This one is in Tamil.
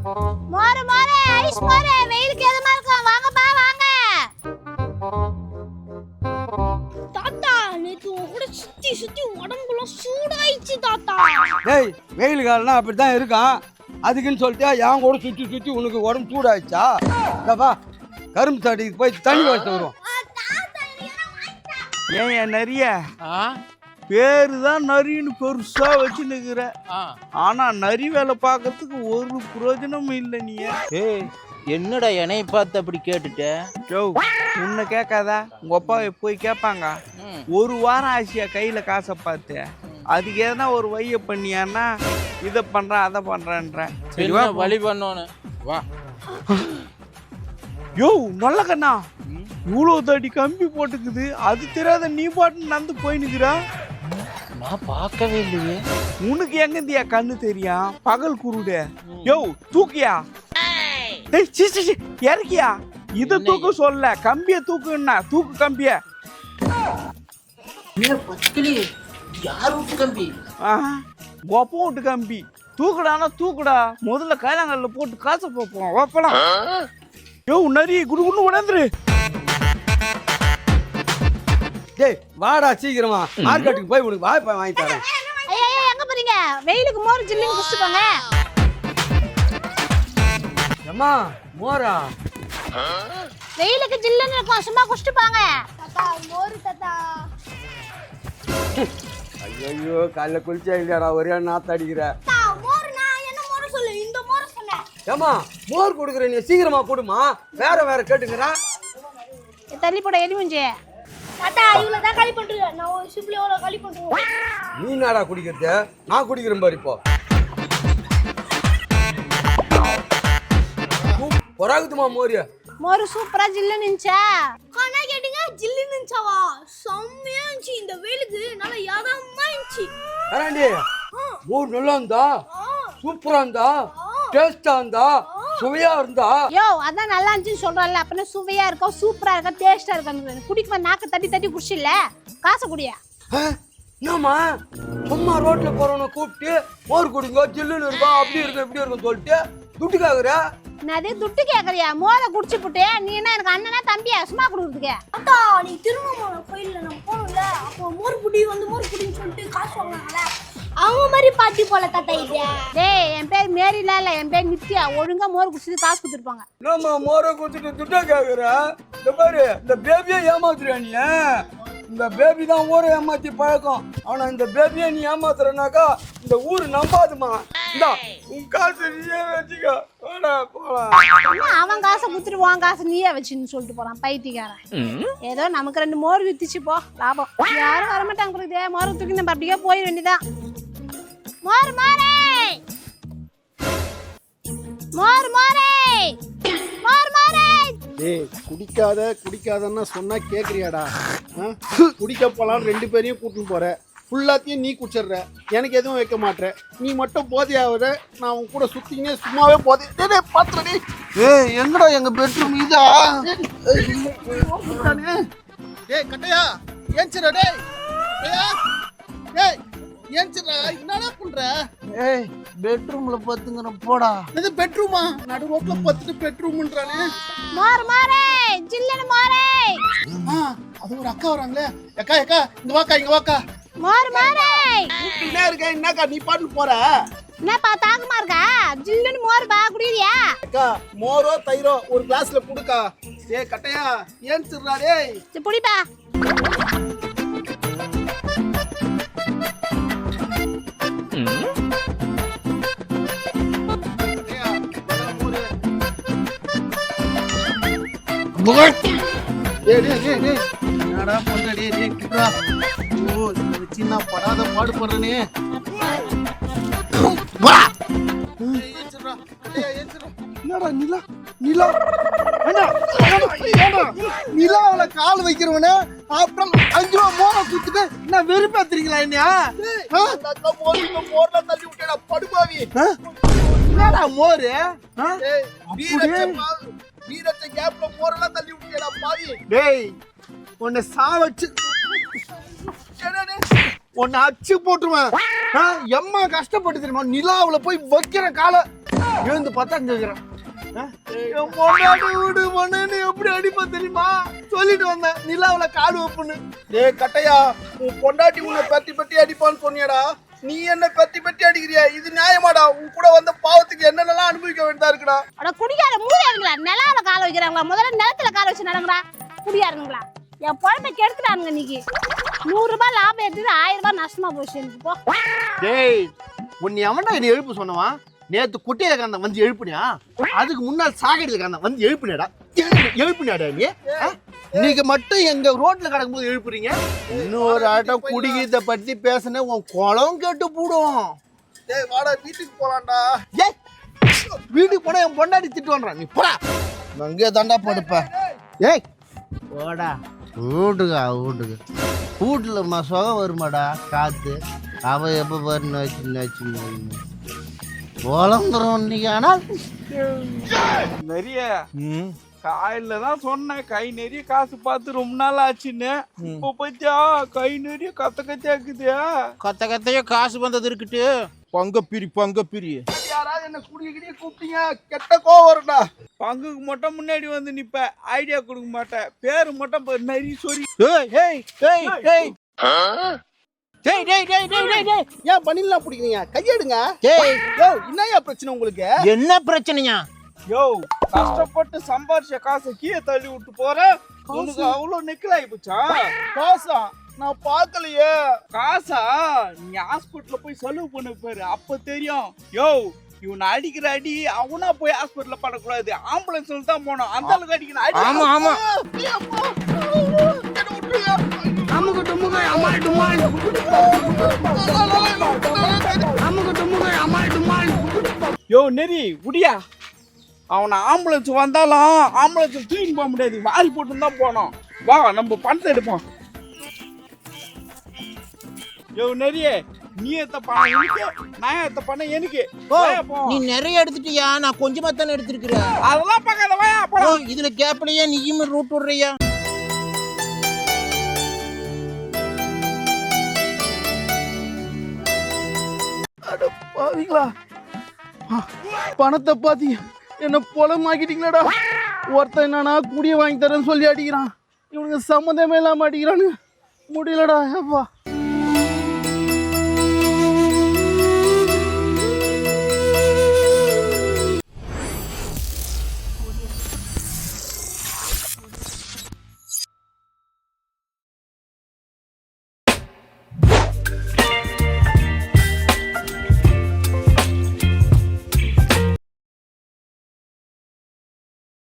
மோர மோர ஐஸ் மோர வெயிலுக்கு எதமா இருக்கும் வாங்கப்பா வாங்க. தாத்தா நேத்து கூட சுத்தி சுத்தி உடம்புல சூடாயிச்சு தாத்தா. டேய் வெயில் காலம்னா அப்படிதான் இருக்கான். அதுக்குன்னு சொல்லிட்டு என் கூட சுற்றி சுற்றி உனக்கு உடம்பு சூடாயிடுச்சா? வா கரும்பு சாடிக்கு போய் தண்ணி வச்சு வருவோம். ஏன் நிறைய பேரு தான் நரின்னு பெருசா வச்சு நிக்கிற. ஆனா நரி வேலை பார்க்கறதுக்கு ஒரு பிரயோஜனமும் இல்லை. நீ ஏய் என்னடா என்னை பார்த்து அப்படி கேட்டுட்ட? உன்னை கேட்காதா உங்க அப்பா போய் கேட்பாங்க. ஒரு வாரம் ஆசியா கையில காசை பார்த்து அதுக்கு எதனா ஒரு வைய பண்ணியான்னா இதை பண்றேன் அதை பண்றேன்ற. வழி பண்ணோன்னு வா. யோ நல்ல கண்ணா, இவ்வளோ தடி கம்பி போட்டுக்குது, அது தெரியாத நீ பாட்டு நடந்து போய் நிக்கிறா. நான் பார்க்கவே இல்லையே. உனக்கு எங்கந்தியா கண்ணு தெரியும்? பகல் குருடு. யோ தூக்கியா? டேய் சி சி இறக்கியா? இத தூக்க சொல்ல, கம்பிய தூக்குன்னா தூக்கு கம்பிய. பத்திலி யார் வீட்டு கம்பி? ஒப்ப வீட்டு கம்பி. தூக்குடானா தூக்குடா. முதல்ல கைலாங்கல்ல போட்டு காசை போப்போம். வப்பலாம். யோ நரி குடுகுன்னு உடந்துரு. டேய் வாடா சீக்கிரமா மார்க்கெட்டுக்கு போய் உனக்கு வாய்ப்பா வாங்கி தரேன். ஐயா எங்க போறீங்க? வெயிலுக்கு மோர் ஜில்லுன்னு குடிச்சு போங்க. அம்மா மோரா வெயிலுக்கு ஜில்லுன்னு இருக்கும், சும்மா குடிச்சு போங்க. தாத்தா மோர் தாத்தா. ஐயோ காலைல குளிச்சா இல்லையாடா, ஒரே நாத்து அடிக்கிற. மோர் நான் என்ன மோர் சொல்லு, இந்த மோர் சொன்னேன். ஏமா மோர் கொடுக்குற நீ சீக்கிரமா கொடுமா, வேற வேற கேட்டுக்கிறா. தள்ளி போட எலிமுஞ்சி. தாத்தா இவ்வளவு தான் களி பண்றீங்க, நான் ஒரு சிப்ல எவ்வளவு களி பண்றேன். நீ நாடா குடிக்கிறது? நான் குடிக்கிறேன் பாரு. இப்போ பொறாகுதுமா மோரியா. மோர் சூப்பரா ஜில்லுன்னு இருந்துச்சா? காணா கேட்டீங்க ஜில்லுன்னு இருந்துச்சாவா? செம்மையா இருந்துச்சு. இந்த வெயிலுக்கு நல்ல யாதமா இருந்துச்சு. கராண்டி மோர் நல்லா இருந்தா, சூப்பரா இருந்தா, டேஸ்டா இருந்தா, சுவையா இருந்தா. யோ அதான் நல்லா இருந்துச்சுன்னு சொல்றல, அப்பனா சுவையா இருக்கா, சூப்பரா இருக்கா, டேஸ்டா இருக்கா? குடிக்குமா நாக்க தட்டி தட்டி குடிச்சில்ல, காசை குடியா. என்னம்மா சும்மா ரோட்ல போறவனை கூப்பிட்டு மோர் குடிங்க ஜில்லுன்னு இருக்கும் அப்படி இருக்கும் இப்படி இருக்கும் சொல்லிட்டு துட்டு கேக்குற? என்னது துட்டு கேக்குறியா? மோரை குடிச்சு புட்டு நீ என்ன எனக்கு அண்ணனா தம்பியா சும்மா குடுக்குறதுக்கு? அத்தா நீ திருவண்ணாமலை கோயில்ல நம்ம போனோம்ல, அப்போ மோர் புடி வந்து மோர் புடின்னு சொல்லிட்டு காசு வாங்கினாங்கல்ல, அவங்க மாதிரி பாட்டி போல தாத்தா இது. டேய் என் பேர் மேரிலா இல்ல, என் பேர் நித்யா. ஒழுங்கா மோர் குடிச்சிட்டு காசு கொடுத்துருப்பாங்க. என்னம்மா மோரை குடிச்சிட்டு துட்டா கேக்குற? இந்த பாரு இந்த பேபியை ஏமாத்துறியா நீ? இந்த பேபி தான் ஊரை ஏமாத்தி பழக்கம். ஆனா இந்த பேபியை நீ ஏமாத்துறனாக்கா இந்த ஊரு நம்பாதுமா. இந்தா உன் காசு நீயே வச்சுக்க. அவன் காசை குத்துட்டு உன் காசு நீயே வச்சுன்னு சொல்லிட்டு போறான் பைத்தியக்காரன். ஏதோ நமக்கு 2 மோர் வித்துச்சு போ, லாபம். யாரும் வரமாட்டாங்க பிறகு மோரை தூக்கி நம்ம அப்படியே போயிட வேண்டியதான். மோர் மோரே மோர் மோரே மோர் மோரே. டேய் குடிக்காதன்னா சொன்னா கேக்குறியாடா? குடிக்க போலாம் 2 பேரையும் கூட்டின்னு போற, ஃபுல்லாத்தையும் நீ குடிச்சிடுற, எனக்கு எதுவும் வைக்க மாட்டேற. நீ மட்டும் போதையாவத, நான் உன் கூட சுத்தினே சும்மாவே போதே. பாத்துறடி. ஏய் எங்கடா எங்க பெட்ரூம் இதா? டேய் கட்டையா ஏஞ்சிரா. டேய் டேய் ஏஞ்சிரா. என்னடா பண்ற? ஏய் பெட்ரூம்ல பத்துங்கற போடா. இது பெட்ரூமா? நடு ரோட்ல பத்துட்டு பெட்ரூம்ன்றானே. மோர் மோரே ஜில்லுன்னு மோரே. அது ஒரு அக்கா வராங்களே. அக்கா இங்க வாக்கா. மோர் மோரே என்ன இருக்க? என்னக்கா நீ பாட்டு போற? என்னப்பா தாகமா இருக்கா? ஜில்லுன்னு மோர் பா குடிறியா? அக்கா மோரோ தயிரோ ஒரு கிளாஸ்ல குடுக்கா. ஏய் கட்டையா ஏன்ச்சிரா. டேய் புடிப்பா. என்னடா பண்ற? டேய் குட்ரா. ஓ இந்த சின்ன படாத பாடு பண்றனே. வா ஏன்ச்சிரா. டேய் ஏன்ச்சிரா. என்னடா நிலா அண்ணா நிலாவுல கால் வைக்கிறவனே அப்புறம் 5 ரூபா மோரை குடுத்துட்டு என்ன வெறுப்பேத்துறீங்களா? என்னையா மோர்ல தள்ளி விட்டேடா படுபாவி. என்னடா மோரு? வீரச்ச கேப்ல மோரெல்லாம் தள்ளி விட்டேடா பாவி. டேய் உன்னை சாவச்சு உன்னை அச்சு போட்டுருவேன். எம்மா கஷ்டப்பட்டு தெரியுமா? நிலாவுல போய் வைக்கிற காலை எழுந்து பார்த்தா அங்க இருக்கிறான். என் பொண்டாட்டி வீடு பொண்ணுன்னு எப்படி அடிப்பேன் தெரியுமா? சொல்லிட்டு வந்தேன் நிலாவுல காடு வைப்புன்னு. டேய் கட்டையா, உன் பொண்டாட்டி உன்னை பெட்டி அடிப்பான்னு சொன்னியடா, நீ என்ன பெட்டி அடிக்கிறியா? இது நியாயமாடா? உன் கூட வந்த பாவத்துக்கு என்னென்னலாம் அனுபவிக்க வேண்டியதா இருக்குடா. அட குடிக்கார மூடியாருங்களா, நிலாவில கால வைக்கிறாங்களா? முதல்ல நிலத்துல கால வச்சு நடங்குறா குடியாருங்களா. என் குழந்தை கெடுத்துட்டானுங்க இன்னைக்கு. 100 ரூபாய் லாபம் எடுத்து 1000 ரூபாய் நஷ்டமா போச்சு எனக்கு. போ. டேய் உன்னை அவன்டா என்னை எழுப்பு சொன்னவா? நேத்து குட்டையில கந்த வந்து எழுப்புனியா? அதுக்கு முன்னால் சாகடியில கந்த வந்து எழுப்புனேடா. எழுப்புனியாடா நீ? நீங்க மட்டும் எங்க ரோட்ல கிடக்கும்போது எழுப்புறீங்க. இன்னொரு ஆட்டம் குடிக்கிறத பத்தி பேசின உன் குளம் கெட்டு போடும். டேய் வாடா வீட்டுக்கு போலாம்டா. ஏய் வீட்டுக்கு போனா என் பொண்டாட்டி திட்டுவான்றான். நீ போடா, அங்கே தாண்டா படுப்ப. ஏய் போடா வீட்டுக்கு வீட்டுல சுகம் வருமாடா காத்து. அவ எப்ப பாரு நச்சு வளர்ந்துரும் இன்னைக்கு. ஆனால் நிறைய காயில தான் சொன்னேன் கை நிறைய காசு பார்த்து ரொம்ப நாள் ஆச்சுன்னு. இப்போ பத்தியா கை நிறைய கத்த இருக்குதா? கத்தையோ காசு வந்தது இருக்கட்டு. பங்க பிரி யாராவது என்ன குடிக்கிட்டே கூப்பிட்டீங்க கெட்ட கோவம் வரும்டா. பங்குக்கு மட்டும் முன்னாடி வந்து நிப்ப, ஐடியா கொடுக்க மாட்டேன். பேரு மட்டும் நிறைய சொல்லி. ஏன் பண்ணிலாம் பிடிக்கிறீங்க? கையெடுங்க. என்னையா பிரச்சனை உங்களுக்கு? என்ன பிரச்சனையா? யோ கஷ்டப்பட்டு சம்பாரிச்ச காசை கீழே தள்ளி விட்டு போற, உனக்கு அவ்வளவு நெக்கலாயி போச்சா? காசா? நான் பார்க்கலையே. காசா? நீ ஹாஸ்பிட்டல்ல போய் செலவு பண்ண பாரு, அப்ப தெரியும். யோ இவனை அடிக்கிற அடி அவனா போய் ஹாஸ்பிட்டல்ல பண்ணக்கூடாது, ஆம்புலன்ஸ்ல தான் போனோம். அந்த அளவுக்கு அடிக்கணும் அடி. ஆமா ஆமா. யோ நெறி உடியா, அவனை ஆம்புலன்ஸ் வந்தாலும் ஆம்புலன்ஸ் தூக்கி போக முடியாது, வாரி போட்டு தான் போனோம். வா நம்ம பணத்தை எடுப்போம். யோ நெறிய, நீ எத்த பணம் எனக்கு, நான் எத்த பணம் எனக்கு. நீ நிறைய எடுத்துட்டியா? நான் கொஞ்சமா தானே எடுத்துருக்கிறேன். அதெல்லாம் பார்க்காத, வாயா போலாம். இதுல கேப்லயா நீயும் ரூட் விடுறியா? பாவீங்களா, பணத்தை பாத்தி என்ன பொலமாக்கிட்டீங்களாடா. ஒருத்தன் என்னன்னா குடிய வாங்கி தரேன்னு சொல்லி அடிக்கிறான், இவனுக்கு சம்மந்தமே இல்லாம அடிக்கிறானு. முடியலடா. அப்பா